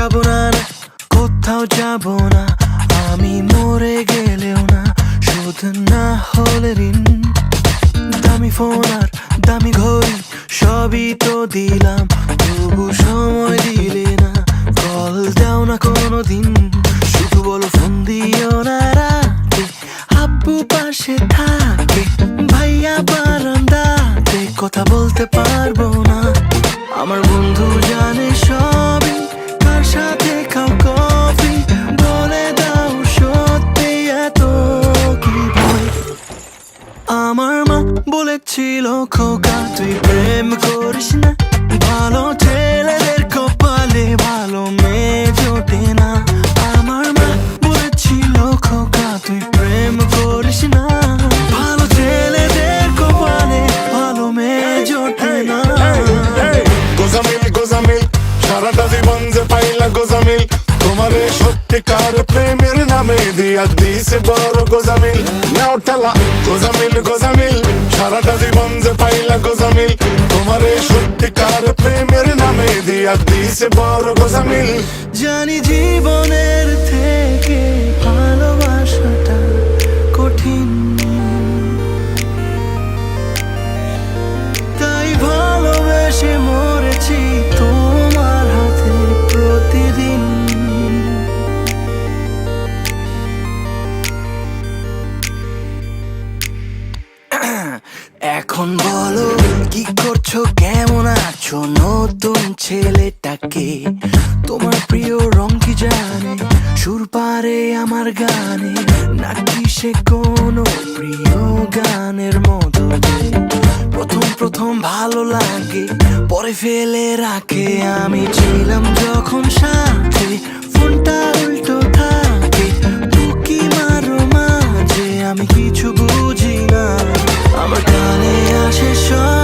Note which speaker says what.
Speaker 1: যাব না, কোথাও যাব না, আমি মরে গেলেও না, শোধ না হলে ঋণ। দামি ফোন আর দামি ঘড়ি সবই তো দিলাম, তবু সময় দিলে না, কল দাও না কোনোদিন। শুধু বলো ফোন দিও না রাতে, আব্বু পাশে থাকে, ভাইয়া বারান্দাতে, কথা বলতে পারবো না। আমার বন্ধু জানে সবই, কার সাথে খাও কফি, বলে দাও সত্যি এত কি ভয়। আমার মা বলেছিল খোকা তুই প্রেম করিস না, ভালো ছেলেদের কপালে ভালো মেয়ে জোটে না। আমার মা বলেছিল খোকা তুই প্রেম করিস না, ভালো ছেলেদের কপালে ভালো মেয়ে জোটে না।
Speaker 2: গোজামিল গোজামিল সারাটা জীবন যে পাইলা গোজামিল, তোমারে সত্যিকার প্রেমের নামে দিয়া দিছে বড় গোজামিল। নাও ঠেলা গোজামিল গোজামিল সারাটা জীবন যে পাইলা গোজামিল, তোমারে সত্যিকার প্রেমের নামে দিয়া দিছে বড় গোজামিল।
Speaker 1: জানি জীবনের থেকে ভালোবাসাটা কঠিন, তাই ভালোবেসে মরেছি তোমার হাতে প্রতিদিন। এখন বলো কি করছো, কেমন আছো, নতুন ছেলেটাকে তোমার প্রিয় রং কি জানে, সুর পারে আমার গানে, নাকি সে কোনো প্রিয় গানের মতো যে প্রথম প্রথম ভালো লাগে পরে ফেলে রাখে। আমি ছিলাম যখন সাথে, ফোনটা উল্টো থাকে, তুকি মারো মাঝে, আমি কিছু বুঝি না, আমার কানে আসে সব